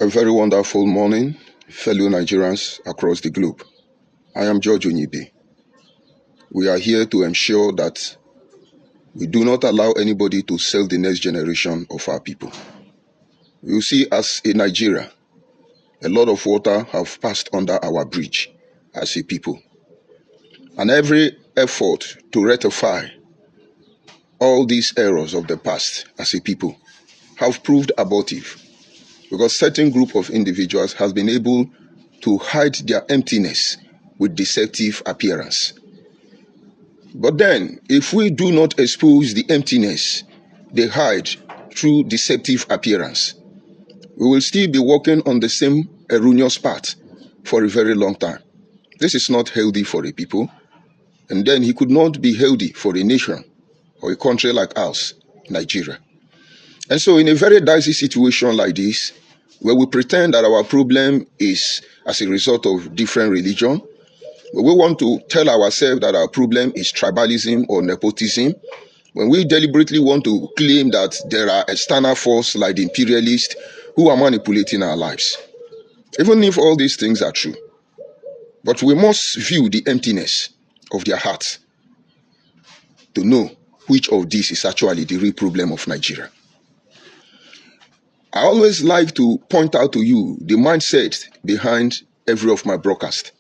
A very wonderful morning, fellow Nigerians across the globe. I am George Onyibe. We are here to ensure that we do not allow anybody to sell the next generation of our people. You see, as a Nigeria, a lot of water have passed under our bridge as a people. And every effort to rectify all these errors of the past as a people have proved abortive, because certain group of individuals have been able to hide their emptiness with deceptive appearance. But then, if we do not expose the emptiness they hide through deceptive appearance, we will still be walking on the same erroneous path for a very long time. This is not healthy for a people, and then it could not be healthy for a nation or a country like ours, Nigeria. And so in a very dicey situation like this, where we pretend that our problem is as a result of different religion, where we want to tell ourselves that our problem is tribalism or nepotism, when we deliberately want to claim that there are external forces like the imperialists who are manipulating our lives. Even if all these things are true, but we must view the emptiness of their hearts to know which of these is actually the real problem of Nigeria. I always like to point out to you the mindset behind every of my broadcast.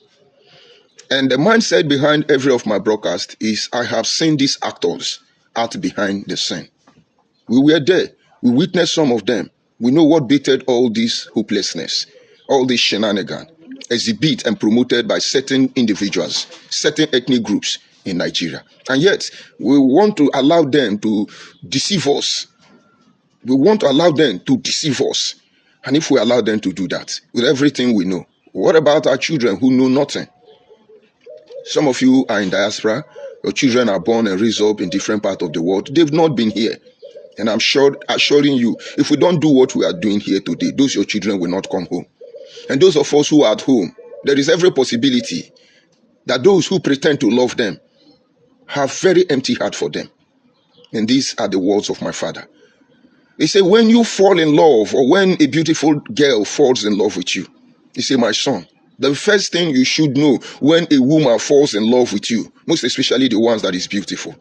And the mindset behind every of my broadcast is I have seen these actors out behind the scene. We were there. We witnessed some of them. We know what baited all this hopelessness, all this shenanigan, exhibited and promoted by certain individuals, certain ethnic groups in Nigeria. And yet, we want to allow them to deceive us. We want to allow them to deceive us. And if we allow them to do that, with everything we know, what about our children who know nothing? Some of you are in diaspora. Your children are born and raised up in different parts of the world. They've not been here. And I'm assuring you, if we don't do what we are doing here today, those your children will not come home. And those of us who are at home, there is every possibility that those who pretend to love them have very empty heart for them. And these are the words of my father. He said, when you fall in love, or when a beautiful girl falls in love with you, he said, my son, the first thing you should know when a woman falls in love with you, most especially the ones that is beautiful,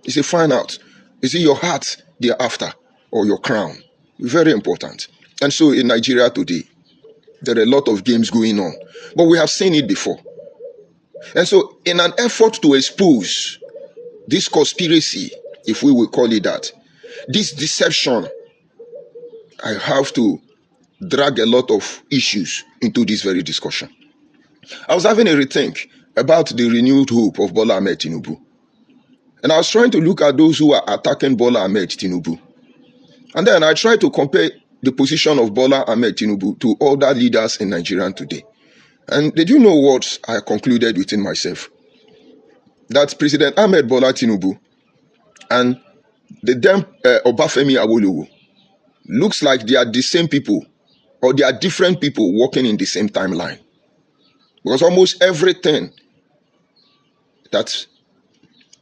he said, find out, is it your heart they are after or your crown? Very important. And so in Nigeria today, there are a lot of games going on, but we have seen it before. And so in an effort to expose this conspiracy, if we will call it that, this deception, I have to drag a lot of issues into this very discussion. I was having a rethink about the renewed hope of Bola Ahmed Tinubu. And I was trying to look at those who are attacking Bola Ahmed Tinubu. And then I tried to compare the position of Bola Ahmed Tinubu to other leaders in Nigeria today. And did you know what I concluded within myself? That President Ahmed Bola Tinubu and the damn Obafemi Awolowo looks like they are the same people, or they are different people working in the same timeline. Because almost everything that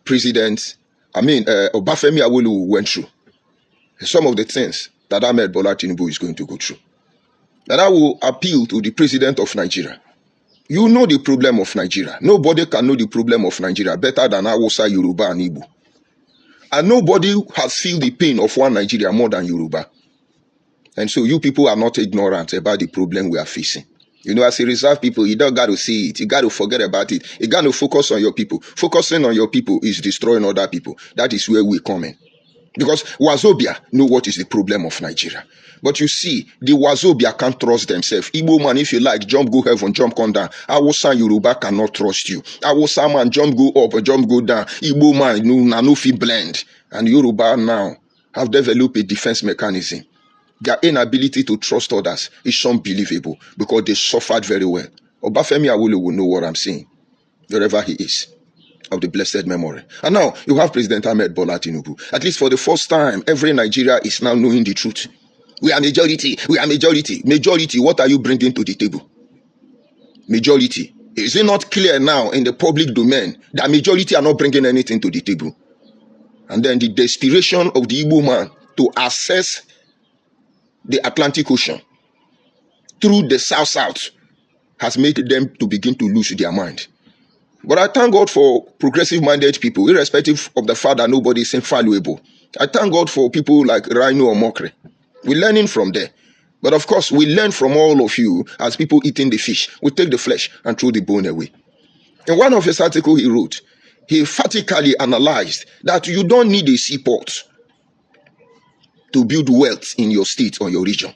Obafemi Awolowo went through, some of the things that Ahmed Bola Tinubu is going to go through. And I will appeal to the president of Nigeria. You know the problem of Nigeria. Nobody can know the problem of Nigeria better than Hausa, Yoruba, and Igbo. And nobody has felt the pain of one Nigeria more than Yoruba. And so you people are not ignorant about the problem we are facing. You know, as a reserve people, you don't got to see it. You got to forget about it. You got to focus on your people. Focusing on your people is destroying other people. That is where we come in. Because Wazobia know what is the problem of Nigeria. But you see, the Wazobia can't trust themselves. Igbo man, if you like, jump go heaven, jump come down. Hausa Yoruba cannot trust you. Hausa man, jump go up, jump go down. Igbo man, no fit blend. And Yoruba now have developed a defense mechanism. Their inability to trust others is unbelievable because they suffered very well. Obafemi Awolowo will know what I'm saying, wherever he is, of the blessed memory. And now you have President Ahmed Bola Tinubu. At least for the first time, every Nigeria is now knowing the truth. We are majority. We are majority. Majority, what are you bringing to the table? Majority. Is it not clear now in the public domain that majority are not bringing anything to the table? And then the desperation of the Igbo man to access the Atlantic Ocean through the South has made them to begin to lose their mind. But I thank God for progressive-minded people, irrespective of the fact that nobody is infallible. I thank God for people like Rhino or Mokre. We're learning from there. But of course, we learn from all of you as people eating the fish. We take the flesh and throw the bone away. In one of his articles he wrote, he emphatically analyzed that you don't need a seaport to build wealth in your state or your region.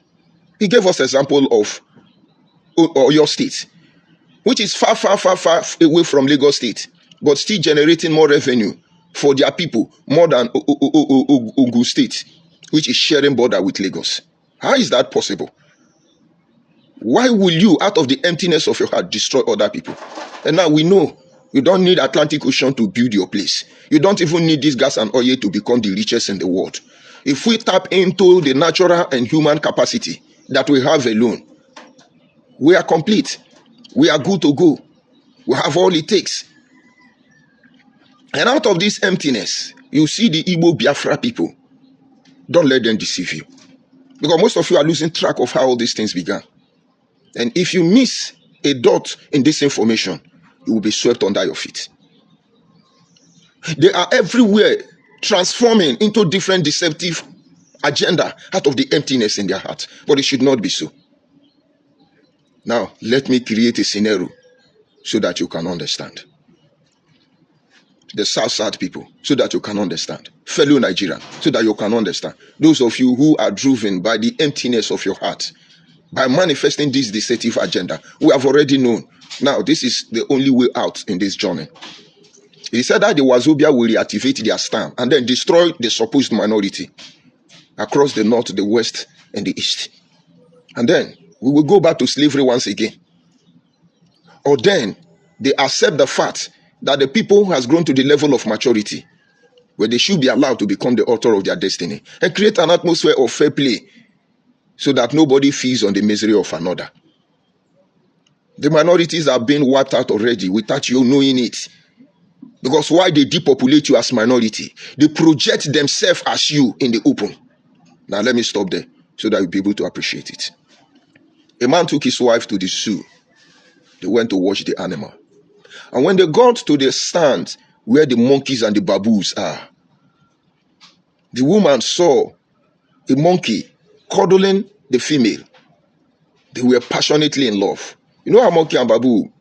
He gave us example of your state, which is far away from Lagos State, but still generating more revenue for their people more than Ogun State, which is sharing border with Lagos. How is that possible? Why will you, out of the emptiness of your heart, destroy other people? And now we know you don't need Atlantic Ocean to build your place. You don't even need this gas and oil to become the richest in the world. If we tap into the natural and human capacity that we have alone, we are complete. We are good to go. We have all it takes. And out of this emptiness, you see the Igbo Biafra people. Don't let them deceive you. Because most of you are losing track of how all these things began. And if you miss a dot in this information, you will be swept under your feet. They are everywhere transforming into different deceptive agenda out of the emptiness in their heart. But it should not be so. Now, let me create a scenario so that you can understand. The South people, so that you can understand. Fellow Nigerians, so that you can understand. Those of you who are driven by the emptiness of your heart, by manifesting this deceptive agenda, we have already known. Now, this is the only way out in this journey. He said that the Wazobia will reactivate their stand and then destroy the supposed minority across the north, the west, and the east. And then we will go back to slavery once again. Or then they accept the fact that the people has grown to the level of maturity where they should be allowed to become the author of their destiny and create an atmosphere of fair play so that nobody feeds on the misery of another. The minorities are being wiped out already without you knowing it. Because why they depopulate you as minority? They project themselves as you in the open. Now let me stop there so that you'll be able to appreciate it. A man took his wife to the zoo. They went to watch the animal. And when they got to the stand where the monkeys and the baboons are, the woman saw a monkey cuddling the female. They were passionately in love. You know how monkey and baboon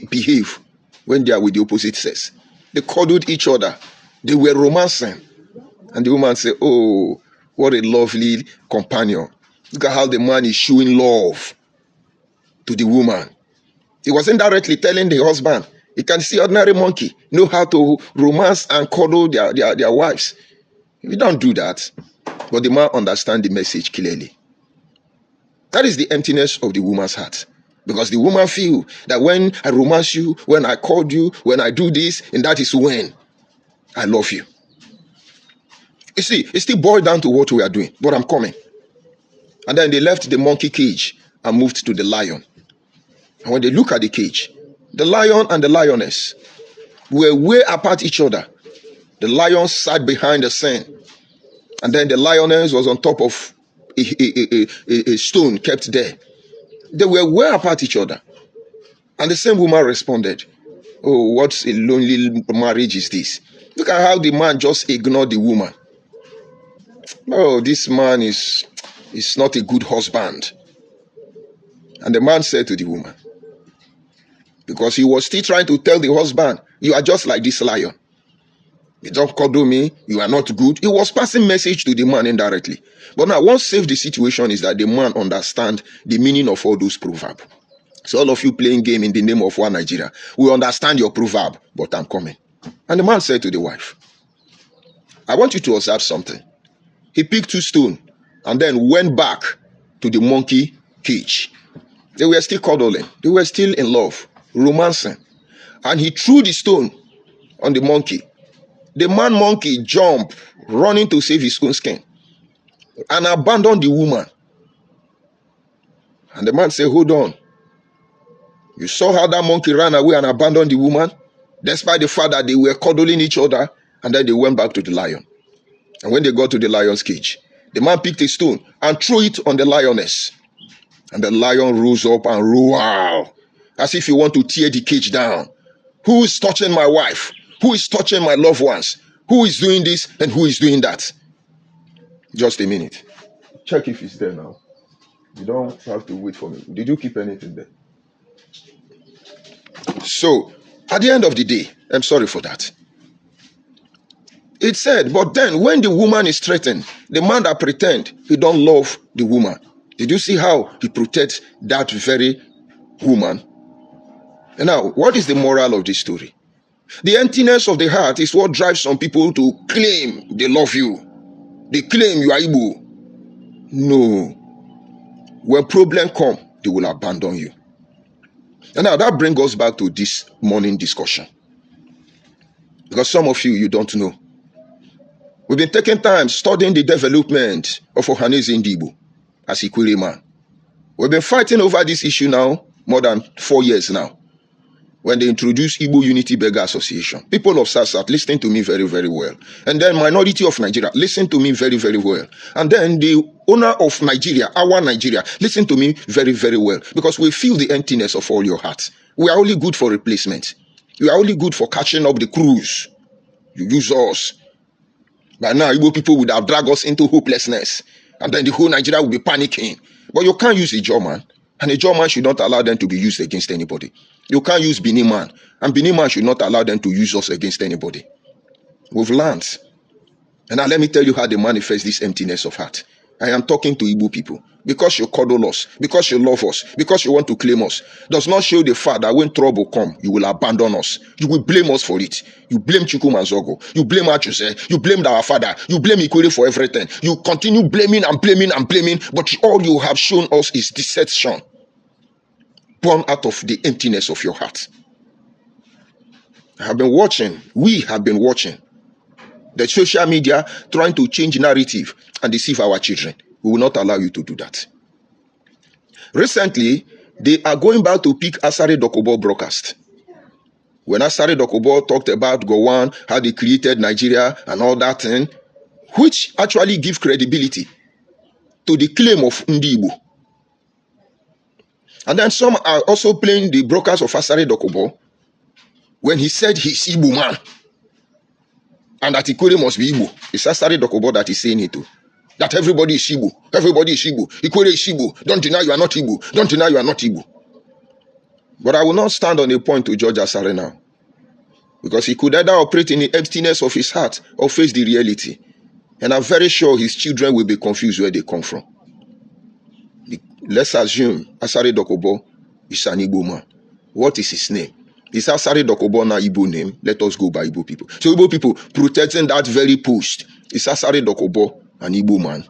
behave when they are with the opposite sex? They cuddled each other. They were romancing. And the woman said, oh, what a lovely companion. Look at how the man is showing love to the woman. He was indirectly telling the husband, you can see ordinary monkey know how to romance and cuddle their wives. We don't do that. But the man understands the message clearly. That is the emptiness of the woman's heart. Because the woman feels that when I romance you, when I call you, when I do this, and that is when I love you. You see, it still boiled down to what we are doing, but I'm coming. And then they left the monkey cage and moved to the lion. And when they look at the cage, the lion and the lioness were way apart each other. The lion sat behind the sand, and then the lioness was on top of a stone kept there. They were way apart each other. And the same woman responded, oh, what a lonely marriage is this? Look at how the man just ignored the woman. Oh, this man is not a good husband. And the man said to the woman, because he was still trying to tell the husband, you are just like this lion. You don't cuddle me, you are not good. He was passing message to the man indirectly. But now, what saved the situation is that the man understands the meaning of all those proverbs. So all of you playing game in the name of one Nigeria, we understand your proverb, but I'm coming. And the man said to the wife, I want you to observe something. He picked 2 stones and then went back to the monkey cage. They were still cuddling. They were still in love, romancing. And he threw the stone on the monkey. The man monkey jumped, running to save his own skin, and abandoned the woman. And the man said, hold on. You saw how that monkey ran away and abandoned the woman? Despite the fact that they were cuddling each other, and then they went back to the lion. And when they got to the lion's cage, the man picked a stone and threw it on the lioness. And the lion rose up and roared, as if he want to tear the cage down. Who is touching my wife? Who is touching my loved ones? Who is doing this and who is doing that? Just a minute. Check if it's there now. You don't have to wait for me. Did you keep anything there? So, at the end of the day, I'm sorry for that. It said, but then when the woman is threatened, the man that pretend he don't love the woman, did you see how he protects that very woman? And now, what is the moral of this story? The emptiness of the heart is what drives some people to claim they love you. They claim you are Igbo. No. When problems come, they will abandon you. And now that brings us back to this morning discussion. Because some of you don't know. We've been taking time studying the development of Ohaneze Ndigbo as Ikwere man. We've been fighting over this issue now more than 4 years now. When they introduced Igbo Unity Beggar Association. People of South, listen to me very, very well. And then minority of Nigeria, listen to me very, very well. And then the owner of Nigeria, our Nigeria, listen to me very, very well. Because we feel the emptiness of all your hearts. We are only good for replacement. We are only good for catching up the cruise. You use us. By now, Igbo people would have dragged us into hopelessness. And then the whole Nigeria will be panicking. But you can't use a German. And a German should not allow them to be used against anybody. You can't use Benin man. And Benin man should not allow them to use us against anybody. We've learned. And now let me tell you how they manifest this emptiness of heart. I am talking to Igbo people. Because you cuddle us, because you love us, because you want to claim us, does not show the fact that when trouble comes, you will abandon us. You will blame us for it. You blame Chukwuma Zogo. You blame Achuse. You blame our father. You blame Ikwere for everything. You continue blaming and blaming and blaming, but all you have shown us is deception. Born out of the emptiness of your heart. I have been watching. We have been watching. The social media trying to change narrative and deceive our children. We will not allow you to do that. Recently, they are going back to pick Asare Dokubo broadcast. When Asare Dokubo talked about Gowon, how they created Nigeria and all that thing, which actually give credibility to the claim of Ndigbo. And then some are also playing the broadcast of Asare Dokubo when he said he's Igbo man. And that Ikwere must be Igbo. It's Asare Dokubo that is saying it too. That everybody is Igbo. Everybody is Igbo. Ikwere is Igbo. Don't deny you are not Igbo. Don't deny you are not Igbo. But I will not stand on a point to judge Asare now. Because he could either operate in the emptiness of his heart or face the reality. And I'm very sure his children will be confused where they come from. Let's assume Asare Dokubo is an Igbo man. What is his name? Is Asare Dokubo now Igbo name? Let us go by Igbo people. So Igbo people protecting that very post. Is Asare Dokubo an Igbo man?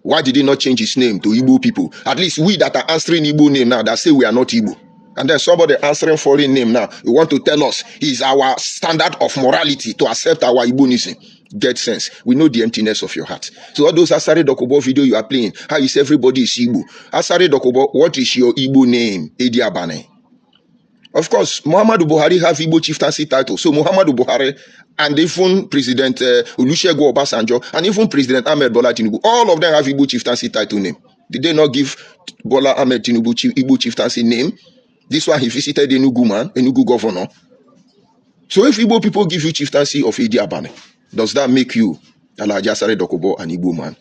Why did he not change his name to Igbo people? At least we that are answering Igbo name now that say we are not Igbo. And then somebody answering foreign name now, you want to tell us is our standard of morality to accept our Igbonism. Get sense. We know the emptiness of your heart. So all those Asare Dokubo video you are playing, how is everybody is Igbo? Asare Dokubo, what is your Igbo name? Edi Abane. Of course, Muhammadu Buhari have Igbo chieftaincy title. So Muhammadu Buhari and even President Olusegun Obasanjo and even President Ahmed Bola Tinubu, all of them have Igbo chieftaincy title name. Did they not give Bola Ahmed Tinubu Igbo chieftaincy name? This one he visited Enugu man, Enugu governor. So if Igbo people give you chieftaincy of Edi Abane, does that make you Alhaji Asare Dokubo an Igbo man?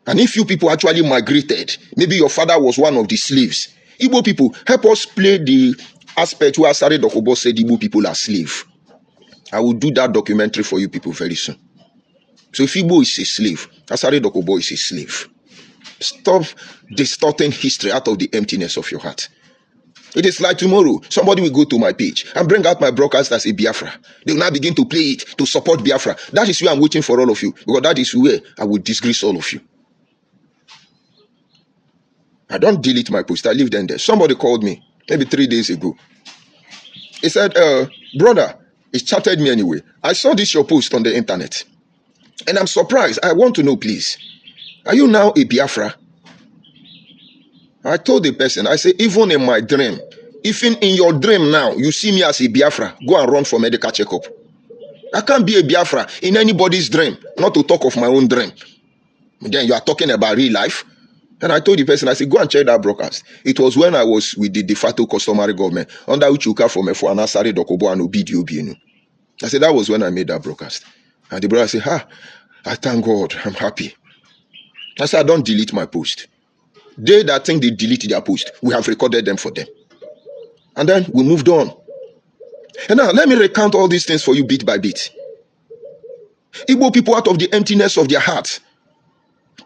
And if you people actually migrated, maybe your father was one of the slaves. Igbo people, help us play the aspect where Asare Dokubo said Igbo people are slave. I will do that documentary for you people very soon. So if Igbo is a slave, Asare Dokubo is a slave. Stop distorting history out of the emptiness of your heart. It is like tomorrow, somebody will go to my page and bring out my broadcast as a Biafra. They will now begin to play it to support Biafra. That is where I'm waiting for all of you, because that is where I will disgrace all of you. I don't delete my post. I leave them there. Somebody called me maybe 3 days ago. He said, brother, he chatted me anyway. I saw this your post on the internet. And I'm surprised. I want to know, please. Are you now a Biafra? I told the person, I say, even in my dream, even in your dream now, you see me as a Biafra, go and run for medical checkup. I can't be a Biafra in anybody's dream, not to talk of my own dream. Then you are talking about real life. And I told the person, I said, go and check that broadcast. It was when I was with the de facto customary government under Uchuka from Efo Anasari Dokobo and Obidi Obienu. I said, that was when I made that broadcast. And the brother said, I thank God, I'm happy. I said, I don't delete my post. They that think they deleted their post, we have recorded them for them. And then we moved on. And now let me recount all these things for you bit by bit. Igbo people out of the emptiness of their hearts,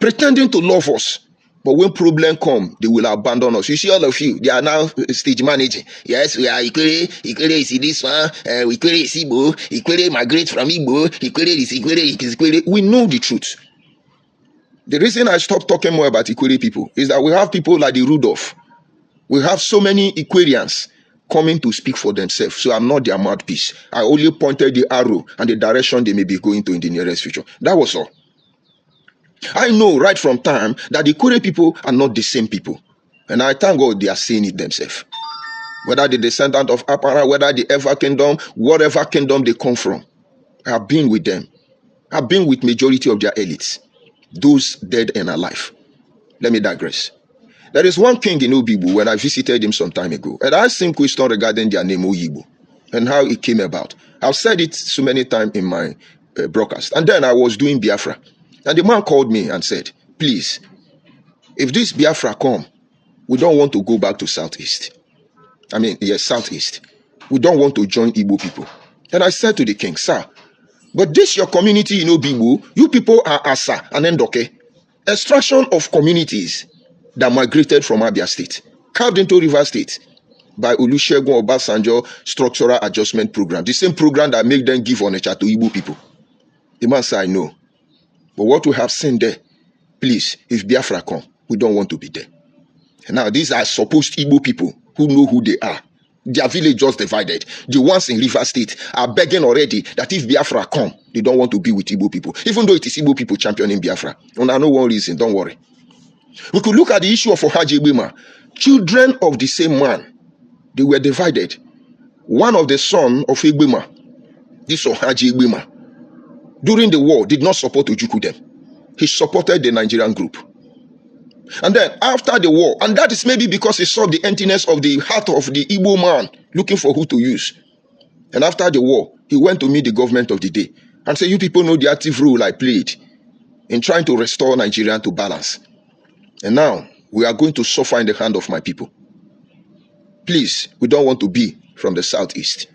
pretending to love us. But when problem come, they will abandon us. You see all of you, they are now stage managing. Yes, we are Ikwere is this one, Ikwere is Igbo, Ikwere migrate from Igbo, Ikwere is Ikwere. We know the truth. The reason I stopped talking more about Ikwere people is that we have people like the Rudolph. We have so many Ikwerians coming to speak for themselves. So I'm not their mouthpiece. I only pointed the arrow and the direction they may be going to in the nearest future. That was all. I know right from time that the Ikwere people are not the same people. And I thank God they are saying it themselves. Whether the descendant of Apara, whether the Ever Kingdom, whatever kingdom they come from, I have been with them. I've been with majority of their elites. Those dead and alive. Let me digress. There is one king in Obibu when I visited him some time ago. And I asked him question regarding their name Oyibo and how it came about. I've said it so many times in my broadcast. And then I was doing Biafra. And the man called me and said, please, if this Biafra come, we don't want to go back to Southeast. Southeast. We don't want to join Igbo people. And I said to the king, sir, but this your community in Obibu, you people are Asa and Endoke. Extraction of communities that migrated from Abia State, carved into River State by Olusegun Obasanjo Structural Adjustment Program. The same program that made them give Onitsha to Igbo people. The man said, I know. But what we have seen there, please, if Biafra come, we don't want to be there. And now, these are supposed Igbo people who know who they are. Their village just divided. The ones in River State are begging already that if Biafra come, they don't want to be with Igbo people. Even though it is Igbo people championing Biafra. And I know one reason, don't worry. We could look at the issue of Ohaji Igbima. Children of the same man, they were divided. One of the sons of Igbima, this Ohaji Igbima, during the war, did not support Ojukwu. He supported the Nigerian group. And then after the war, and that is maybe because he saw the emptiness of the heart of the Igbo man looking for who to use. And after the war, he went to meet the government of the day and said, you people know the active role I played in trying to restore Nigeria to balance. And now we are going to suffer in the hand of my people. Please, we don't want to be from the Southeast.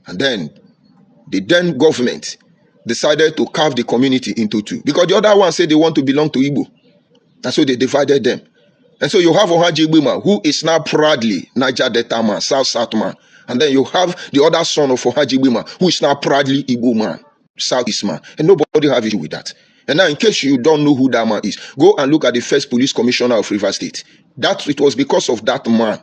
And then the then government decided to carve the community into two. Because the other one said they want to belong to Igbo. And so they divided them. And so you have Ohaji Igbima, who is now proudly Niger Delta man, South man. And then you have the other son of Ohaji Igbima, who is now proudly Igbo man, Southeast man. And nobody have issue with that. And now in case you don't know who that man is, go and look at the first police commissioner of River State. It was because of that man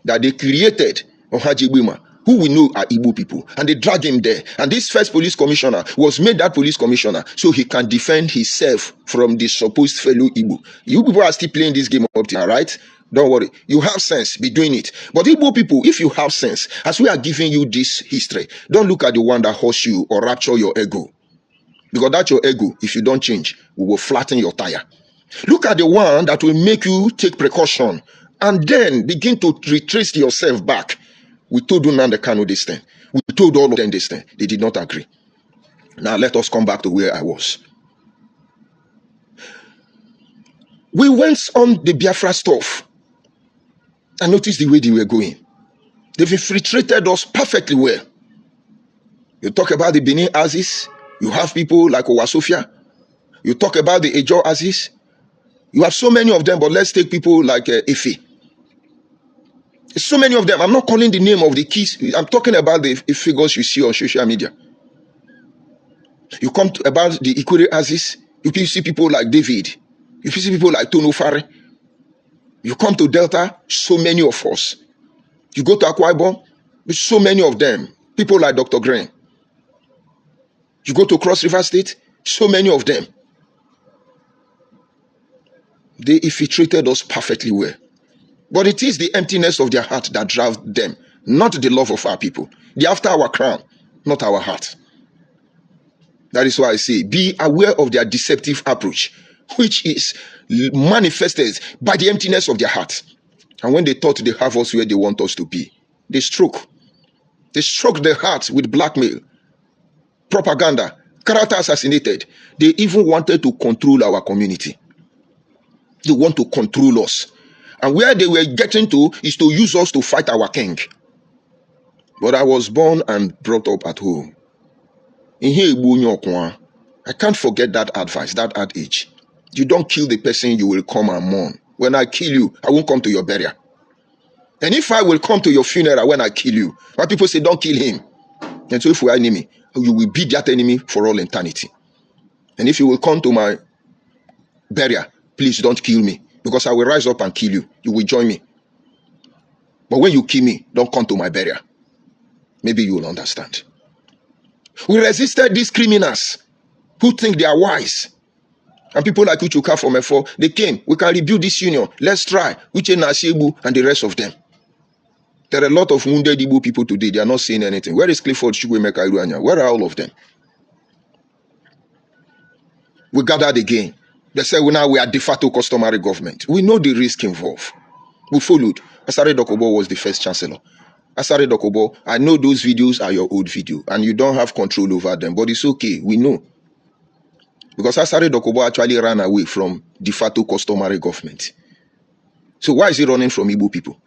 that they created Ohaji Igbima, who we know are Igbo people, and they dragged him there. And this first police commissioner was made that police commissioner so he can defend himself from the supposed fellow Igbo. You people are still playing this game up to, all right? Don't worry. You have sense, be doing it. But Igbo people, if you have sense, as we are giving you this history, don't look at the one that hurts you or rapture your ego. Because that's your ego. If you don't change, we will flatten your tire. Look at the one that will make you take precaution and then begin to retrace yourself back. We told Nnamdi Kanu this thing. We told all of them this thing. They did not agree. Now let us come back to where I was. We went on the Biafra stuff and noticed the way they were going. They've infiltrated us perfectly well. You talk about the Benin Aziz. You have people like Owasofia. You talk about the Ejo Aziz. You have so many of them, but let's take people like Efe. So many of them. I'm not calling the name of the keys. I'm talking about the figures you see on social media. You come to about the Ikwere Aziz. You see people like David. You see people like Tono Fare. You come to Delta, so many of us. You go to Akwa Ibom, so many of them. People like Dr. Green. You go to Cross River State, so many of them. They infiltrated us perfectly well. But it is the emptiness of their heart that drives them, not the love of our people. They're after our crown, not our heart. That is why I say, be aware of their deceptive approach, which is manifested by the emptiness of their heart. And when they thought they have us where they want us to be, they struck the heart with blackmail, propaganda, character assassinated. They even wanted to control our community. They want to control us. And where they were getting to is to use us to fight our king. But I was born and brought up at home. I can't forget that advice, that adage. You don't kill the person, you will come and mourn. When I kill you, I won't come to your burial. And if I will come to your funeral when I kill you, why people say don't kill him. And so if we are enemy, you will be that enemy for all eternity. And if you will come to my burial, please don't kill me, because I will rise up and kill you. You will join me. But when you kill me, don't come to my burial. Maybe you will understand. We resisted these criminals who think they are wise. And people like Uchuka from Efo, they came. We can rebuild this union. Let's try. Uche Nasiebu and the rest of them. There are a lot of wounded Igbo people today. They are not saying anything. Where is Clifford Chukwemeka Iruanya? Where are all of them? We gathered again. They said, well, now we are de facto customary government. We know the risk involved. We followed. Asare Dokubo was the first chancellor. Asare Dokubo, I know those videos are your old video and you don't have control over them, but it's okay. We know. Because Asare Dokubo actually ran away from de facto customary government. So why is he running from Igbo people?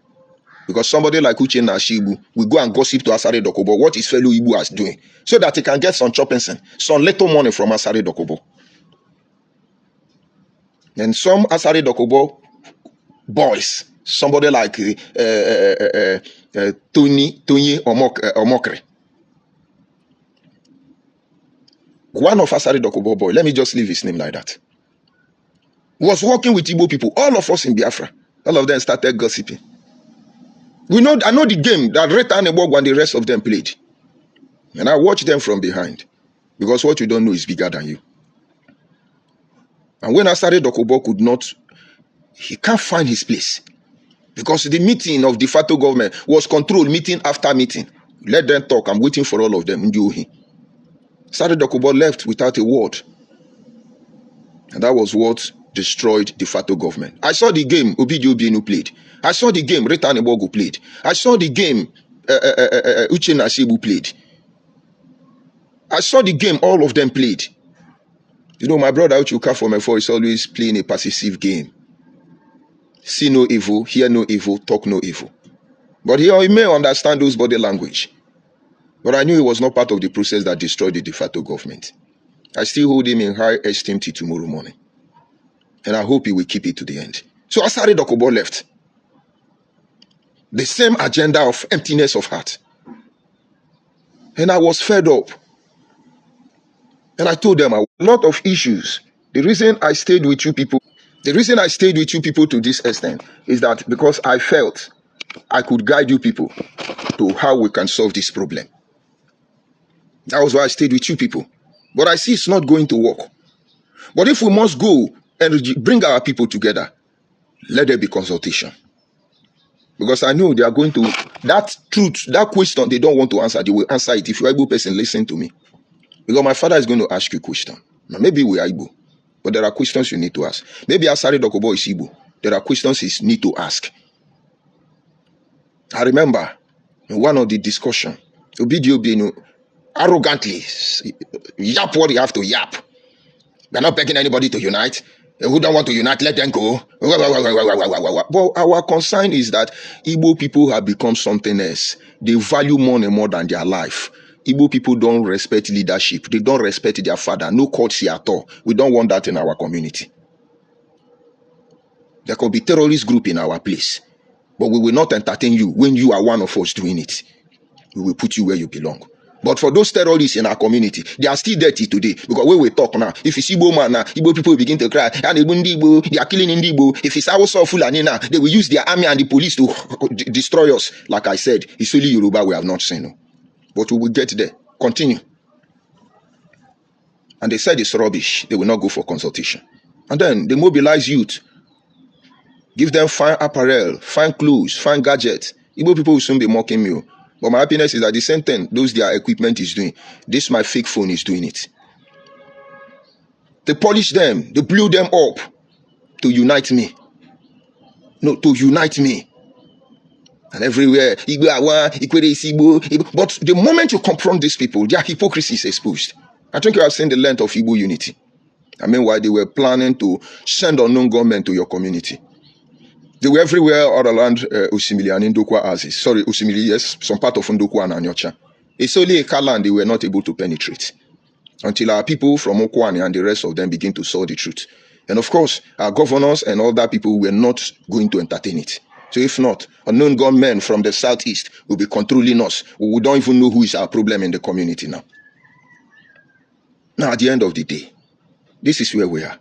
Because somebody like Uche Nashibu will go and gossip to Asare Dokubo what his fellow Igbo is doing, so that he can get some chopping, some little money from Asare Dokubo. And some Asare Dokubo boys, somebody like Tony Omokre, one of Asare Dokubo boy, let me just leave his name like that, was working with Igbo people. All of us in Biafra, all of them started gossiping. I know the game that Reta Nebog and the rest of them played. And I watched them from behind. Because what you don't know is bigger than you. And when Asare Dokubo he can't find his place. Because the meeting of de facto government was controlled meeting after meeting. Let them talk. I'm waiting for all of them. Asare Dokubo left without a word. And that was what destroyed de facto government. I saw the game Obidio Obienu played. I saw the game Reta Nebogu played. I saw the game Uche Nasiebu played. I saw the game all of them played. You know, my brother Uchuka from Efo is always playing a passive game. See no evil, hear no evil, talk no evil. But he may understand those body language. But I knew he was not part of the process that destroyed the de facto government. I still hold him in high esteem till tomorrow morning. And I hope he will keep it to the end. So Asare Dokubo left. The same agenda of emptiness of heart. And I was fed up. And I told them a lot of issues. The reason I stayed with you people to this extent is that because I felt I could guide you people to how we can solve this problem. That was why I stayed with you people. But I see it's not going to work. But if we must go and bring our people together, let there be consultation. Because I know they are going to, that truth, that question they don't want to answer, they will answer it. If you're an Igbo person, listen to me. Because my father is going to ask you a question. Now, maybe we are Igbo, but there are questions you need to ask. Maybe Asare Dokubo is Igbo. There are questions he need to ask. I remember in one of the discussion, Obidio Obienu arrogantly yap what you have to yap. We're not begging anybody to unite. Who don't want to unite, let them go. But our concern is that Igbo people have become something else. They value money more than their life. Igbo people don't respect leadership. They don't respect their father. No courtesy at all. We don't want that in our community. There could be terrorist group in our place. But we will not entertain you when you are one of us doing it. We will put you where you belong. But for those terrorists in our community, they are still dirty today. Because when we talk now, if it's Igbo man now, Igbo people begin to cry. And they are killing Igbo. If it's Hausa Fulani now, they will use their army and the police to destroy us. Like I said, it's only Yoruba we have not seen. No. But we will get there. Continue. And they said it's rubbish. They will not go for consultation. And then they mobilize youth. Give them fine apparel, fine clothes, fine gadgets. Igbo people will soon be mocking me. But my happiness is that the same thing those their equipment is doing. This my fake phone is doing it. They polish them. They blew them up. to unite me. No, to unite me. And everywhere, Igbo Awa, Ikwere is Igbo. But the moment you confront these people, their hypocrisy is exposed. I think you have seen the length of Igbo unity. I mean, why they were planning to send unknown gunmen to your community. They were everywhere all around Osimili and Ndokwa Aziz. Sorry, Osimili, yes, some part of Ndokwa and Anyocha. It's only a Kalan they were not able to penetrate until our people from Okwani and the rest of them begin to saw the truth. And of course, our governors and other people were not going to entertain it. So if not, unknown gunmen from the southeast will be controlling us. We don't even know who is our problem in the community now. Now, at the end of the day, this is where we are.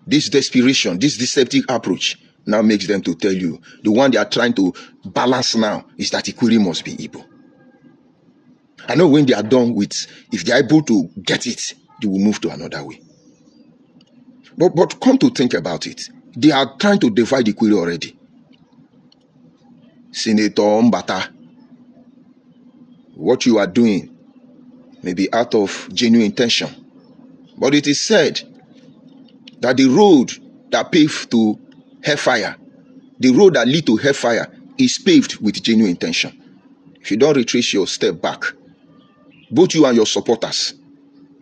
This desperation, this deceptive approach now makes them to tell you the one they are trying to balance now is that Ikwere must be Igbo. I know when they are done with, if they are able to get it, they will move to another way. But come to think about it, they are trying to divide Ikwere already. Senator Mbata, what you are doing may be out of genuine intention, but it is said that the road that paved to hellfire, the road that lead to hellfire is paved with genuine intention. If you don't retrace your step back, both you and your supporters,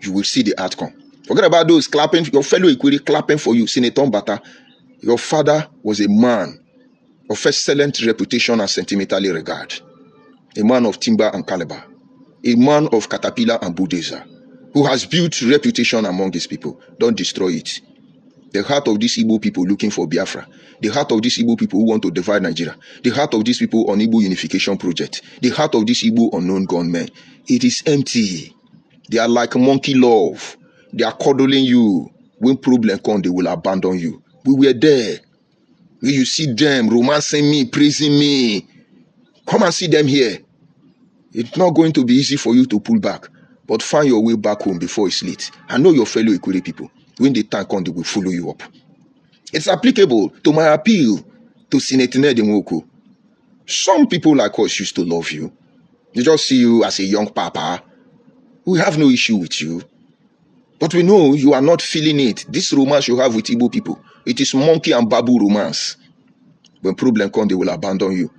you will see the outcome. Forget about those clapping, your fellow Ikwere clapping for you. Senator Mbata, your father was a man of excellent reputation and sentimentally regard. A man of timber and caliber. A man of caterpillar and bulldozer, who has built reputation among these people. Don't destroy it. The heart of these Igbo people looking for Biafra. The heart of these Igbo people who want to divide Nigeria. The heart of these people on Igbo unification project. The heart of these Igbo unknown gunmen. It is empty. They are like monkey love. They are cuddling you. When problem comes, they will abandon you. We were there. When you see them romancing me, praising me, come and see them here. It's not going to be easy for you to pull back, but find your way back home before it's late. I know your fellow Ikwere people. When the time comes, they will follow you up. It's applicable to my appeal to Senator Nedimoko. Some people like us used to love you. They just see you as a young papa. We have no issue with you. But we know you are not feeling it. This romance you have with Igbo people, it is monkey and babu romance. When problem comes, they will abandon you.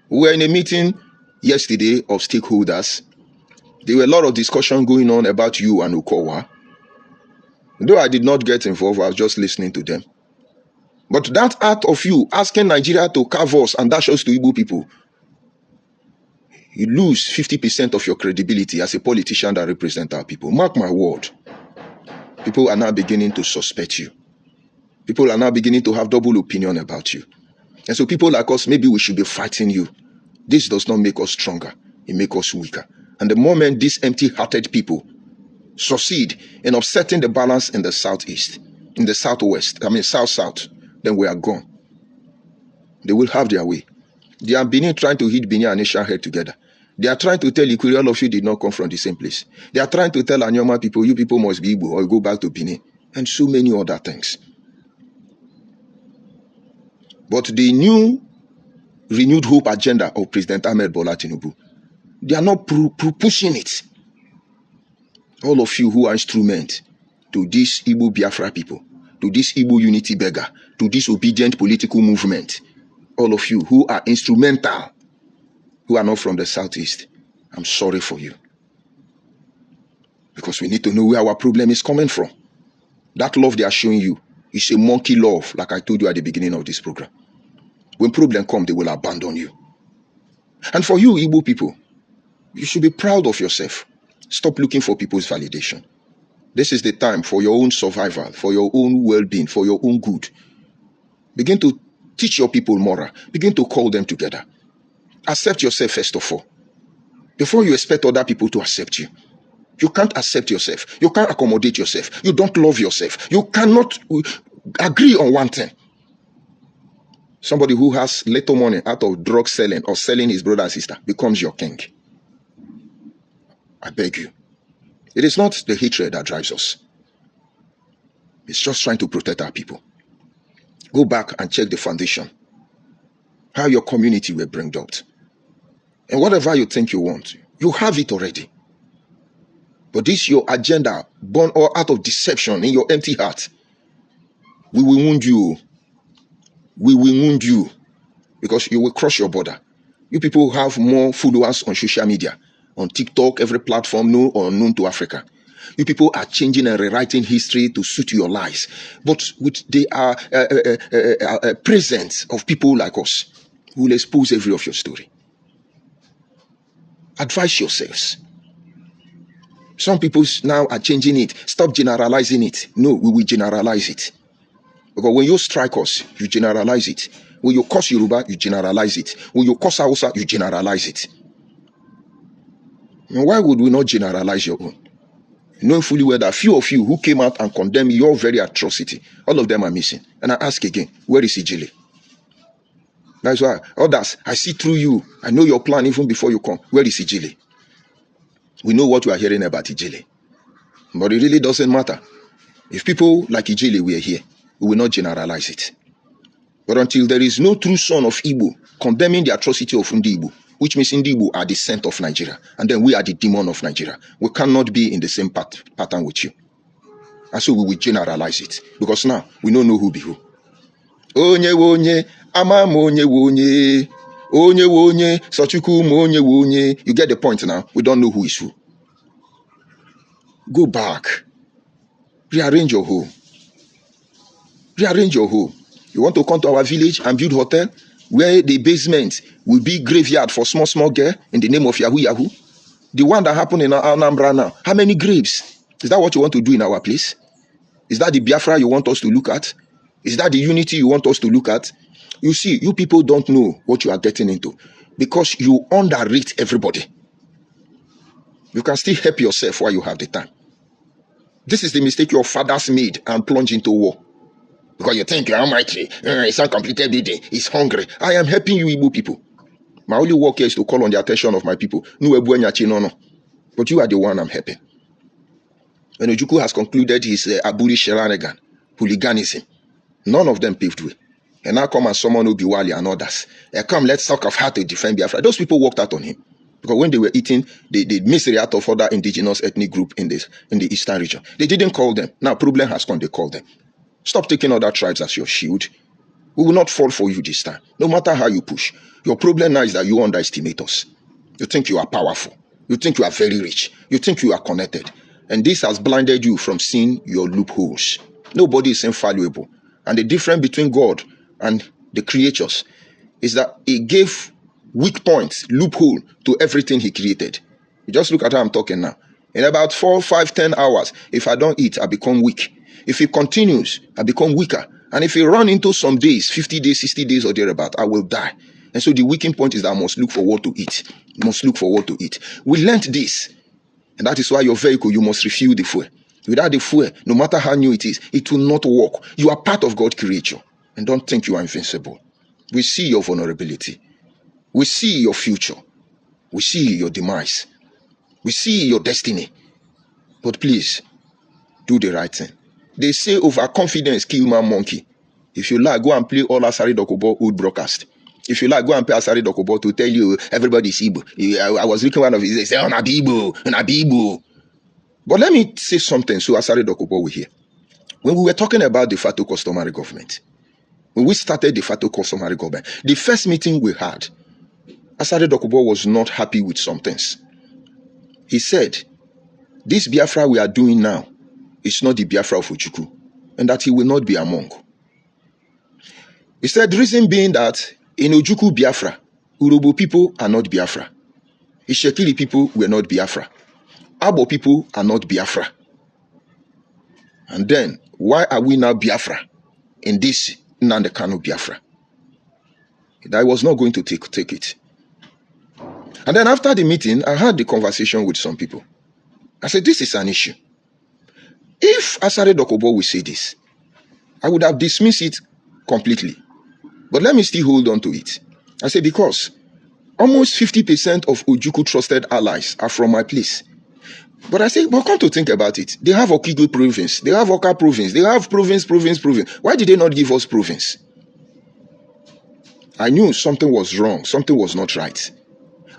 We were in a meeting yesterday of stakeholders. There were a lot of discussion going on about you and Okowa. Though I did not get involved, I was just listening to them. But that act of you asking Nigeria to carve us and dash us to Igbo people, you lose 50% of your credibility as a politician that represents our people. Mark my word. People are now beginning to suspect you. People are now beginning to have double opinion about you. And so people like us, maybe we should be fighting you. This does not make us stronger. It makes us weaker. And the moment these empty-hearted people succeed in upsetting the balance in the southeast, in the southwest, south-south, then we are gone. They will have their way. They are Benin trying to hit Benin and Asian head together. They are trying to tell Ikwere, all of you did not come from the same place. They are trying to tell Anyoma people, you people must be Igbo or go back to Benin, and so many other things. But the new renewed hope agenda of President Ahmed Bola Tinubu, they are not pushing it. All of you who are instrument to this Igbo Biafra people, to this Igbo unity beggar, to this obedient political movement, all of you who are instrumental, who are not from the southeast, I'm sorry for you. Because we need to know where our problem is coming from. That love they are showing you is a monkey love, like I told you at the beginning of this program. When problem comes, they will abandon you. And for you, Igbo people, you should be proud of yourself. Stop looking for people's validation. This is the time for your own survival, for your own well-being, for your own good. Begin to teach your people moral. Begin to call them together. Accept yourself first of all, before you expect other people to accept you. You can't accept yourself. You can't accommodate yourself. You don't love yourself. You cannot agree on one thing. Somebody who has little money out of drug selling or selling his brother and sister becomes your king. I beg you. It is not the hatred that drives us. It's just trying to protect our people. Go back and check the foundation. How your community were brought up. And whatever you think you want, you have it already. But this your agenda, born all out of deception in your empty heart. We will wound you. we will wound you because you will cross your border. You people have more followers on social media, on TikTok, every platform known or unknown to Africa. You people are changing and rewriting history to suit your lies. But with the presence of people like us, who will expose every of your story. Advise yourselves. Some people now are changing it. Stop generalizing it. No, we will generalize it. Because when you strike us, you generalize it. When you curse Yoruba, you generalize it. When you curse Hausa, you generalize it. And why would we not generalize your own? Knowing fully well that few of you who came out and condemned your very atrocity, all of them are missing. And I ask again, where is Ijele? That's why others, I see through you. I know your plan even before you come. Where is Ijele? We know what we are hearing about Ijele. But it really doesn't matter. If people like Ijele were here, we will not generalize it. But until there is no true son of Igbo condemning the atrocity of Ndi Igbo, which means Ndi Igbo are the saint of Nigeria, and then we are the demon of Nigeria, we cannot be in the same pattern with you. And so we will generalize it. Because now, we don't know who be who. Onye wonye, ama monye wonye, onye wonye, sochuku monye wonye. You get the point now? We don't know who is who. Go back. Rearrange your home. Rearrange your home. You want to come to our village and build hotel where the basement will be graveyard for small girl in the name of Yahoo Yahoo? The one that happened in Anambra now. How many graves? Is that what you want to do in our place? Is that the Biafra you want us to look at? Is that the unity you want us to look at? You see, you people don't know what you are getting into because you underrate everybody. You can still help yourself while you have the time. This is the mistake your fathers made and plunged into war. Because you think you're almighty, it's uncompleted building, it's hungry. I am helping you Igbo people. My only work here is to call on the attention of my people. No. But you are the one I'm helping. When Ojukwu has concluded his abolish shenanigan, hooliganism, none of them paved way. And now come and summon Obiwali and others. Come, let's talk of how to defend Biafra. Those people worked out on him. Because when they were eating the misery out of other indigenous ethnic group in the eastern region, they didn't call them. Now problem has come, they call them. Stop taking other tribes as your shield. We will not fall for you this time. No matter how you push. Your problem now is that you underestimate us. You think you are powerful. You think you are very rich. You think you are connected. And this has blinded you from seeing your loopholes. Nobody is infallible. And the difference between God and the creatures is that he gave weak points, loophole to everything he created. You just look at how I'm talking now. In about 4, 5, 10 hours, if I don't eat, I become weak. If it continues, I become weaker. And if it run into some days, 50 days, 60 days or thereabout, I will die. And so the weakening point is that I must look for what to eat. Must look for what to eat. We learned this. And that is why your vehicle, you must refuel the fuel. Without the fuel, no matter how new it is, it will not work. You are part of God's creature. And don't think you are invincible. We see your vulnerability. We see your future. We see your demise. We see your destiny. But please, do the right thing. They say overconfidence kill man monkey. If you like, go and play all Asari Dokubo old broadcast. If you like, go and play Asari Dokubo to tell you everybody is Igbo. I was looking one of his, they say, oh, Nabibo. But let me say something so Asari Dokubo will hear. When we were talking about de facto customary government, when we started de facto customary government, the first meeting we had, Asari Dokubo was not happy with some things. He said, this Biafra we are doing now, it's not the Biafra of Ojukwu, and that he will not be among. He said, the reason being that in Ojukwu Biafra, Urobo people are not Biafra. Ishekiri people were not Biafra. Abo people are not Biafra. And then, why are we now Biafra in this Nnamdi Kanu Biafra? I was not going to take it. And then after the meeting, I had the conversation with some people. I said, this is an issue. If Asare Dokubo will say this, I would have dismissed it completely. But let me still hold on to it. I said, because almost 50% of Ojukwu trusted allies are from my place. But I say, but come to think about it. They have Okigwe province. They have Oka province. They have province. Why did they not give us province? I knew something was wrong. Something was not right.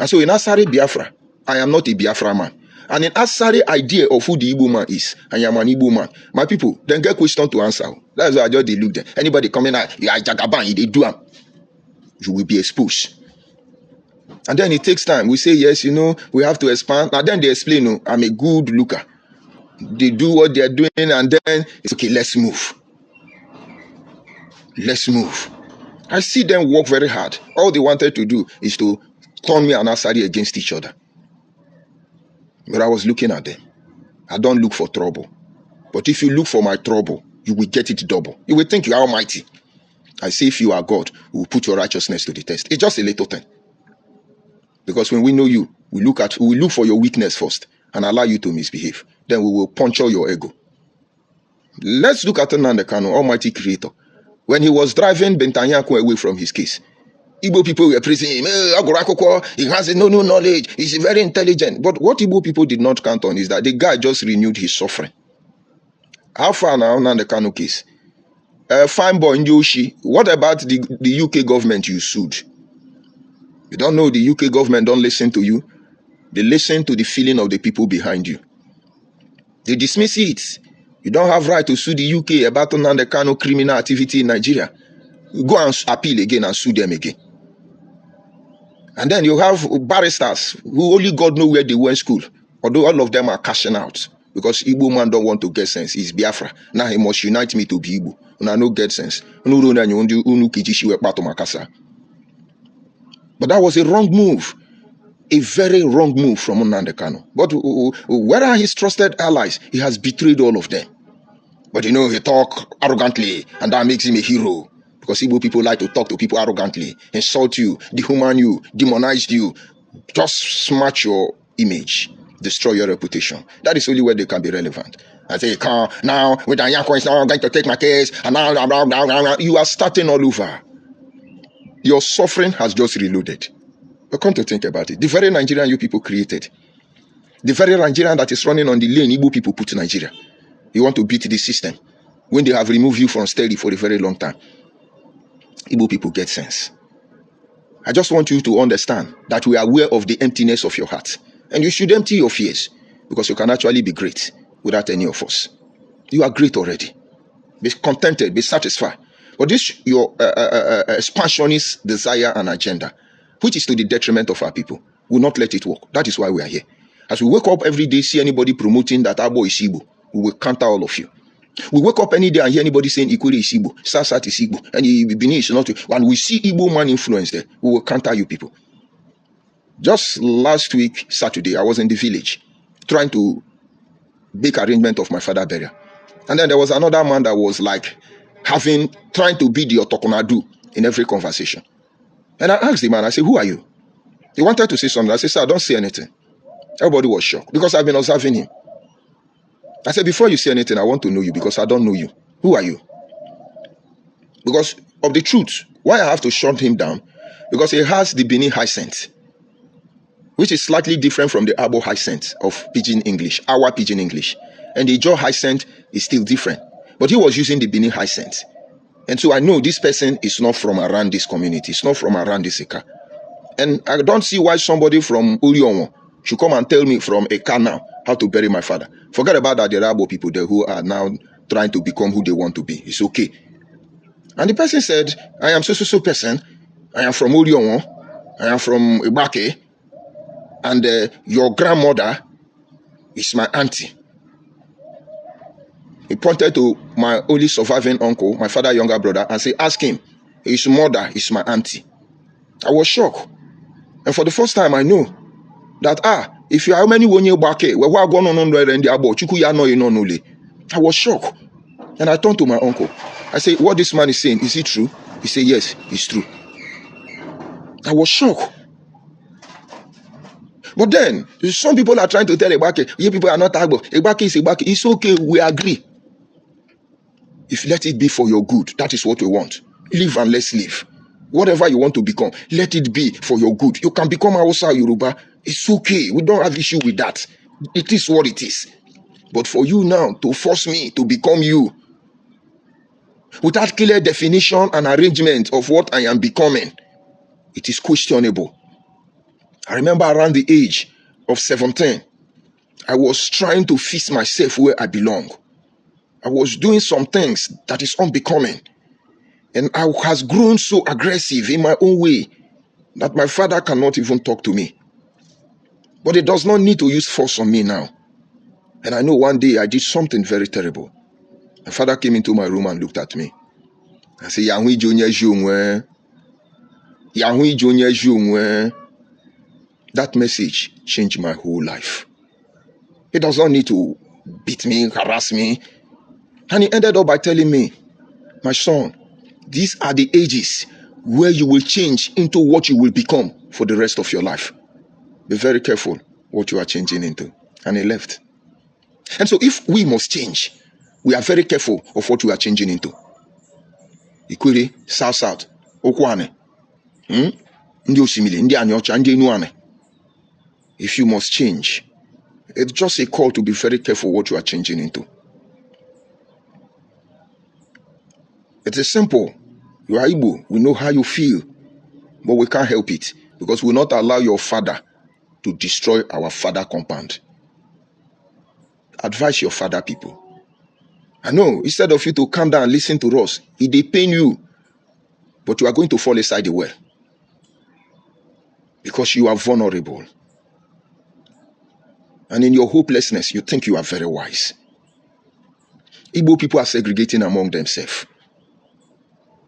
And so in Asare Biafra, I am not a Biafra man. and an necessary idea of who the Igbo man is, and I'm an Igbo man. My people, then get question to answer. That's why I just look there. Anybody coming out, you are Jagaban, they do them. You will be exposed. And then it takes time. We say, yes, we have to expand. And then they explain, no, I'm a good looker. They do what they're doing, and then it's okay, let's move. Let's move. I see them work very hard. All they wanted to do is to turn me and Asari against each other. But I was looking at them. I don't look for trouble. But if you look for my trouble, you will get it double. You will think you are almighty. I say if you are God, we will put your righteousness to the test. It's just a little thing. Because when we know you, we will look for your weakness first and allow you to misbehave. Then we will puncture your ego. Let's look at Nnamdi Kanu, Almighty Creator. When he was driving Bentanyaku away from his case, Igbo people were praising him. He has no knowledge. He's very intelligent. But what Igbo people did not count on is that the guy just renewed his suffering. How far now on the Kanu case? Fine boy Nyoshi. What about the UK government you sued? You don't know the UK government don't listen to you. They listen to the feeling of the people behind you. They dismiss it. You don't have right to sue the UK about Nnamdi Kanu criminal activity in Nigeria. Go and appeal again and sue them again. And then you have barristers who only God knows where they went to school. Although all of them are cashing out. Because Igbo man don't want to get sense. He's Biafra. Now he must unite me to be Igbo. And I no get sense. But that was a wrong move. A very wrong move from Nnamdi Kanu. But where are his trusted allies? He has betrayed all of them. But he talk arrogantly, and that makes him a hero. Because Igbo people like to talk to people arrogantly, insult you, dehuman you, demonize you, just smash your image, destroy your reputation. That is only where they can be relevant. I say, now, with Anyako is now going to take my case, and now, you are starting all over. Your suffering has just reloaded. But come to think about it, the very Nigerian you people created, the very Nigerian that is running on the lane Igbo people put in Nigeria, you want to beat the system when they have removed you from steady for a very long time. Igbo people get sense. I just want you to understand that we are aware of the emptiness of your heart. And you should empty your fears, because you can actually be great without any of us. You are great already. Be contented, be satisfied. But this, your expansionist desire and agenda, which is to the detriment of our people, will not let it work. That is why we are here. As we wake up every day, see anybody promoting that Abo is Igbo, we will counter all of you. We wake up any day and hear anybody saying Ikuri is Igbo, Sasat is Igbo, and Benin is not. When we see Igbo man influence there, we will counter you people. Just last week, Saturday, I was in the village trying to make arrangement of my father's burial. And then there was another man that was like trying to be the Otokonadu in every conversation. And I asked the man, I said, who are you? He wanted to say something. I said, sir, don't say anything. Everybody was shocked because I've been observing him. I said, before you say anything, I want to know you because I don't know you. Who are you? Because of the truth. Why I have to shut him down? Because he has the Benin accent, which is slightly different from the Abo accent of Pidgin English, our Pidgin English. And the Jaw accent is still different. But he was using the Benin accent. And so I know this person is not from around this community. It's not from around this Eka. And I don't see why somebody from Uliongo should come and tell me from Eka now how to bury my father. Forget about that. There are Abo people there who are now trying to become who they want to be. It's okay. And the person said, I am so person. I am from Uliongo. I am from Ibake. And your grandmother is my auntie. He pointed to my only surviving uncle, my father's younger brother, and said, ask him, his mother is my auntie. I was shocked. And for the first time, I know that, if you are many one year back, I was shocked. And I turned to my uncle. I said, what this man is saying, is it true? He said, yes, it's true. I was shocked. But then, some people are trying to tell Ibake, you people are not Agbo. Ibake is Ibake. It's okay, we agree. If let it be for your good, that is what we want. Live and let's live. Whatever you want to become, let it be for your good. You can become Hausa Yoruba. It's okay. We don't have issue with that. It is what it is. But for you now to force me to become you, without clear definition and arrangement of what I am becoming, it is questionable. I remember around the age of 17, I was trying to fix myself where I belong. I was doing some things that is unbecoming. And I has grown so aggressive in my own way that my father cannot even talk to me. But he does not need to use force on me now. And I know one day I did something very terrible. My father came into my room and looked at me. I said, Yahui Junior Jungwe. Yahui Junior Jungwe. That message changed my whole life. He does not need to beat me, harass me. And he ended up by telling me, my son, these are the ages where you will change into what you will become for the rest of your life. Be very careful what you are changing into. And he left. And so if we must change, we are very careful of what we are changing into. Ikwere, South, Okwane. Ndi osimile, ndi anyocha, ndi enuane. If you must change, it's just a call to be very careful what you are changing into. It is simple. You are Igbo. We know how you feel. But we can't help it. Because we will not allow your father to destroy our father compound. Advise your father people. I know, instead of you to calm down and listen to us, it dey pain you. But you are going to fall inside the well. Because you are vulnerable. And in your hopelessness, you think you are very wise. Igbo people are segregating among themselves.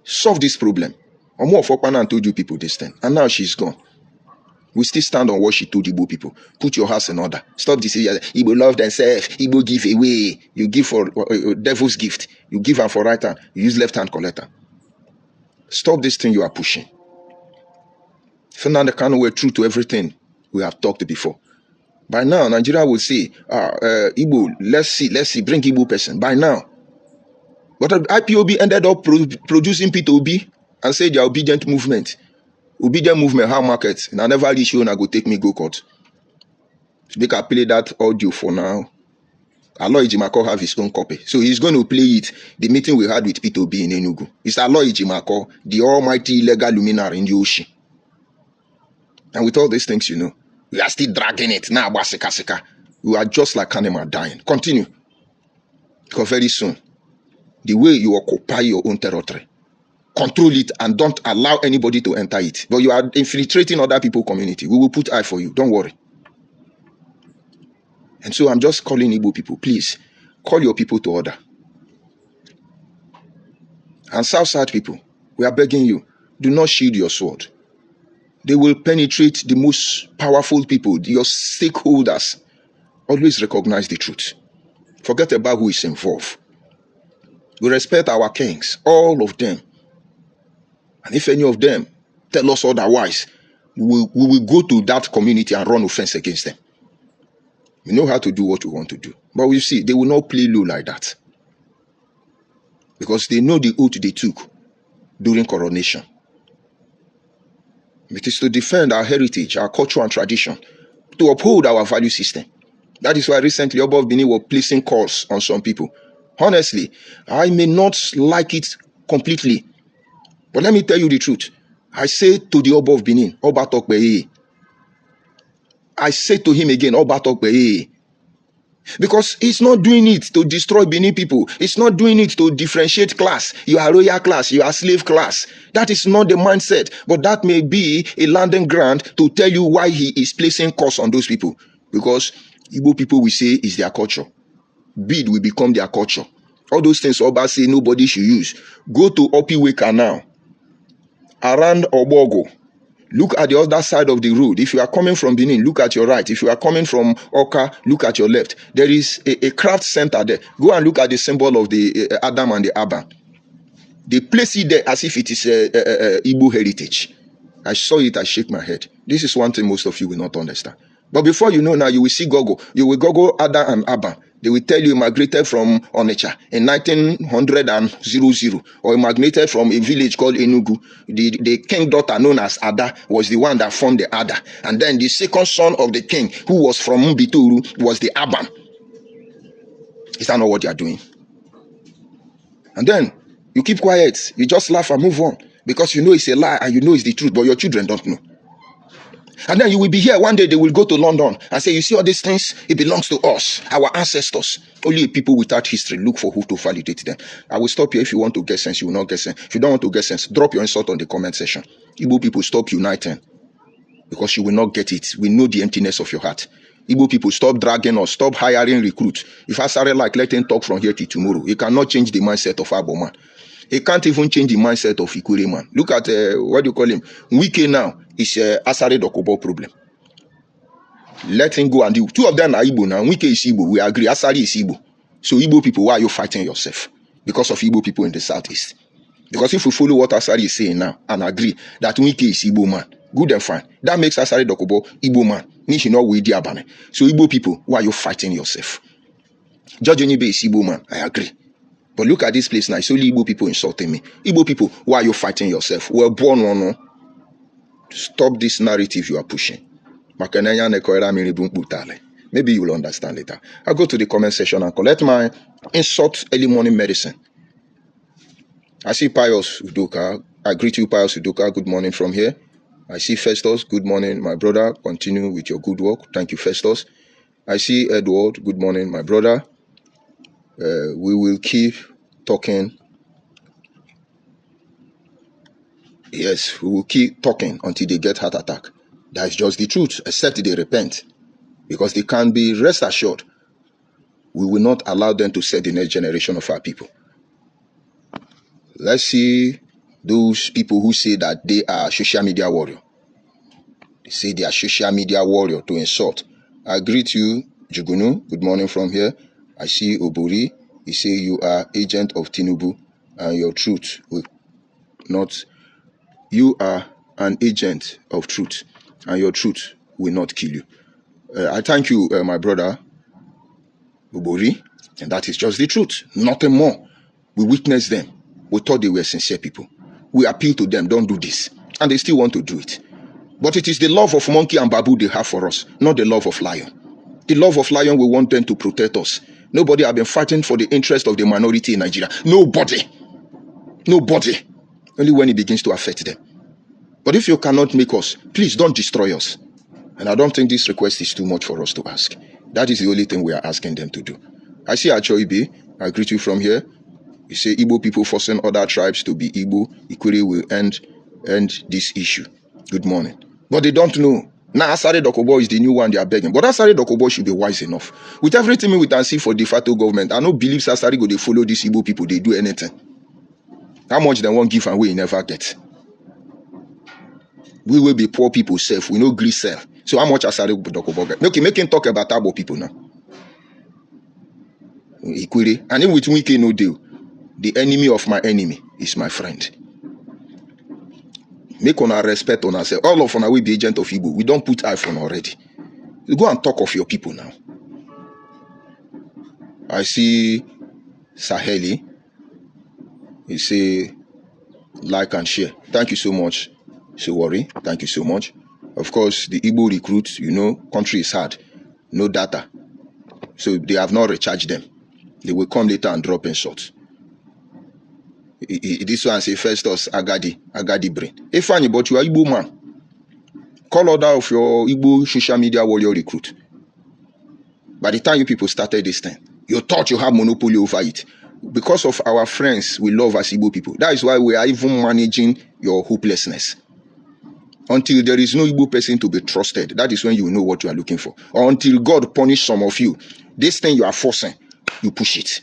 Solve this problem. Omo Ofokpana told you people this thing. And now she's gone. We still stand on what she told Igbo people. Put your house in order. Stop this. Igbo love themselves. Igbo give away. You give for devil's gift. You give hand for right hand. You use left hand collector. Stop this thing you are pushing. Fernando Kanu were true to everything we have talked before. By now, Nigeria will say, Igbo, let's see, bring Igbo person. By now. But IPOB ended up producing P2B and said their obedient movement. Obedient movement, how market? And I never reach you and I go take me go court. They can play that audio for now. Aloy Jimako have his own copy. So he's going to play it. The meeting we had with P2B in Enugu. It's Aloy Jimako, the almighty legal luminary in the ocean. And with all these things, we are still dragging it. Now, we are just like animal dying. Continue. Because very soon, the way you occupy your own territory, control it and don't allow anybody to enter it. But you are infiltrating other people's community. We will put eye for you. Don't worry. And so I'm just calling Igbo people, please, call your people to order. And South people, we are begging you, do not shield your sword. They will penetrate the most powerful people, your stakeholders. Always recognize the truth. Forget about who is involved. We respect our kings, all of them. And if any of them tell us otherwise, we will go to that community and run offense against them. We know how to do what we want to do. But you see, they will not play low like that. Because they know the oath they took during coronation. It is to defend our heritage, our culture and tradition, to uphold our value system. That is why recently Oba of Benin were placing calls on some people. Honestly, I may not like it completely. But let me tell you the truth. I say to the Oba of Benin, Oba Tokbeye. I say to him again, Oba Tokbeye. Because he's not doing it to destroy Benin people. It's not doing it to differentiate class. You are royal class, you are slave class. That is not the mindset. But that may be a landing ground to tell you why he is placing curse on those people. Because Igbo people will say is their culture. Bead will become their culture. All those things Oba say nobody should use. Go to Opiweka now. Around Obogo. Look at the other side of the road. If you are coming from Benin, look at your right. If you are coming from Oka, look at your left. There is a craft center there. Go and look at the symbol of the Adam and the Abba. They place it there as if it is Igbo heritage. I saw it, I shake my head. This is one thing most of you will not understand. But before you know now, you will see Gogo. You will Gogo Adam and Abba. They will tell you migrated from Onitsha in 1900 or migrated from a village called Enugu. The king daughter known as Ada was the one that formed the Ada. And then the second son of the king, who was from Mbituru, was the Abam. Is that not what you are doing? And then you keep quiet. You just laugh and move on. Because you know it's a lie and you know it's the truth, but your children don't know. And then you will be here one day, they will go to London and say, you see all these things, it belongs to us, our ancestors. Only people without history look for who to validate them. I will stop here. If you want to get sense, you will not get sense. If you don't want to get sense, drop your insult on the comment section. Igbo people, stop uniting, because you will not get it. We know the emptiness of your heart. Igbo people, stop dragging us, stop hiring recruits. If I started like, let him talk from here till tomorrow. He cannot change the mindset of Abo man. He can't even change the mindset of Ikure man. Look at, what do you call him? Wike now is Asare Dokubo problem. Let him go and do. Two of them are Igbo now. Wike is Igbo. We agree. Asare is Igbo. So Igbo people, why are you fighting yourself? Because of Igbo people in the southeast. Because if we follow what Asare is saying now and agree that Wike is Igbo man, good and fine. That makes Asare Dokubo Igbo man. So Igbo people, why are you fighting yourself? George Onibe is Igbo man. I agree. But look at this place now. It's only Igbo people insulting me. Igbo people, why are you fighting yourself? We're born or no. Stop this narrative you are pushing. Maybe you will understand later. I'll go to the comment section and collect my insult early morning medicine. I see Pius Udoka. I greet you, Pius Udoka. Good morning from here. I see Festus. Good morning, my brother. Continue with your good work. Thank you, Festus. I see Edward. Good morning, my brother. We will keep talking. Yes, we will keep talking until they get heart attack. That's just the truth, except they repent. Because they can be rest assured, we will not allow them to set the next generation of our people. Let's see those people who say that they are social media warrior. They say they are social media warrior to insult. I greet you, Jugunu. Good morning from here. I see Obori. He say you are agent of Tinubu and your truth will not. You are an agent of truth and your truth will not kill you. I thank you, my brother Obori, and that is just the truth. Nothing more. We witnessed them. We thought they were sincere people. We appeal to them, don't do this. And they still want to do it. But it is the love of monkey and babu they have for us, not the love of lion. The love of lion, we want them to protect us. Nobody have been fighting for the interest of the minority in Nigeria. Nobody. Nobody. Only when it begins to affect them. But if you cannot make us, please don't destroy us. And I don't think this request is too much for us to ask. That is the only thing we are asking them to do. I see Achoibe. I greet you from here. You say Igbo people forcing other tribes to be Igbo. Ikure will end this issue. Good morning. But they don't know. Now Asare Dokubo is the new one they are begging. But Asare Dokubo should be wise enough. With everything we can see for de facto government, I don't believe Asare go they follow these Igbo people. They do anything. How much they won't give and we never get. We will be poor people safe. We no gree sell. So how much Asare Dokubo get? Okay, make him talk about Abo people now. Ikure. And even with Wike no deal. The enemy of my enemy is my friend. Make on our respect on ourselves. All of us will be agent of Igbo. We don't put iPhone already. You go and talk of your people now. I see Saheli. He say like and share. Thank you so much. So worry. Thank you so much. Of course, the Igbo recruits, you know, country is hard. No data. So they have not recharged them. They will come later and drop insults. This one say Festus Agadi brain. If funny, but you are Igbo man. Call order of your Igbo social media warrior recruit. By the time you people started this thing, you thought you have monopoly over it. Because of our friends we love as Igbo people. That is why we are even managing your hopelessness. Until there is no Igbo person to be trusted, that is when you know what you are looking for. Or until God punish some of you. This thing you are forcing, you push it.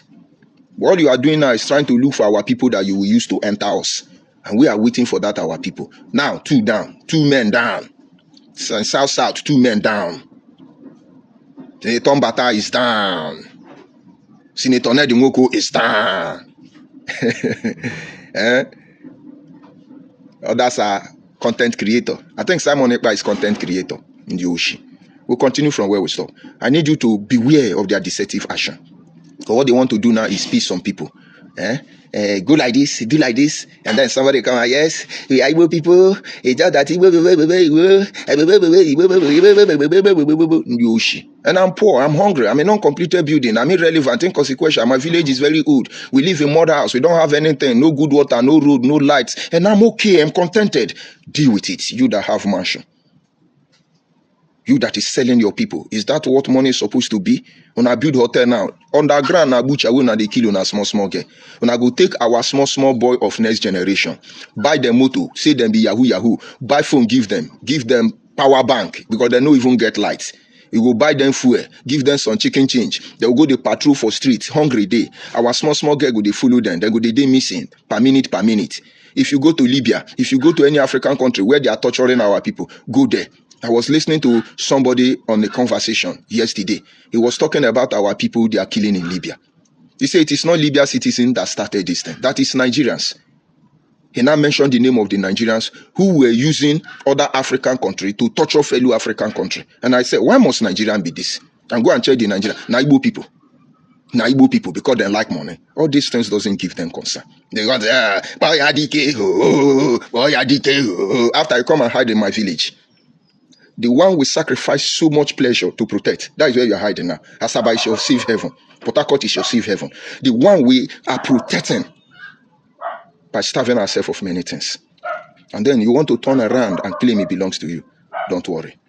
What you are doing now is trying to look for our people that you will use to enter us. And we are waiting for that, our people. Now, 2 down. 2 men down. South, 2 men down. Senator Mbata is down. Senator Nedimoko is down. Others are content creator. I think Simon Ekpa is content creator in the Oshi. We'll continue from where we stop. I need you to beware of their deceptive action. Because what they want to do now is piss some people. Go like this, do like this, and then somebody come out, yes, we are Igbo people, it's just that and I'm poor, I'm hungry, I'm a non-completed building, I'm irrelevant, inconsequential, my village is very old, we live in mother house, we don't have anything, no good water, no road, no lights, and I'm okay, I'm contented. Deal with it, you that have mansion. You that is selling your people. Is that what money is supposed to be? When I build hotel now, underground na butcher, we na dey kill una small girl. When I go take our small boy of next generation, buy them motor, say them be yahoo, buy phone, give them power bank because they no even get lights. You go buy them fuel, give them some chicken change. They will go dey patrol for streets, hungry day. Our small girl go dey follow them. They go dey missing per minute. If you go to Libya, if you go to any African country where they are torturing our people, go there. I was listening to somebody on a conversation yesterday. He was talking about our people they are killing in Libya. He said it is not Libya citizens that started this thing. That is Nigerians. He now mentioned the name of the Nigerians who were using other African country to torture fellow African country. And I said, why must Nigerian be this? And go and check the Nigerian. Igbo people, because they like money. All these things doesn't give them concern. They got, after I come and hide in my village. The one we sacrifice so much pleasure to protect. That is where you're hiding now. Asaba is your safe heaven. Port Harcourt is your safe heaven. The one we are protecting by starving ourselves of many things. And then you want to turn around and claim it belongs to you. Don't worry.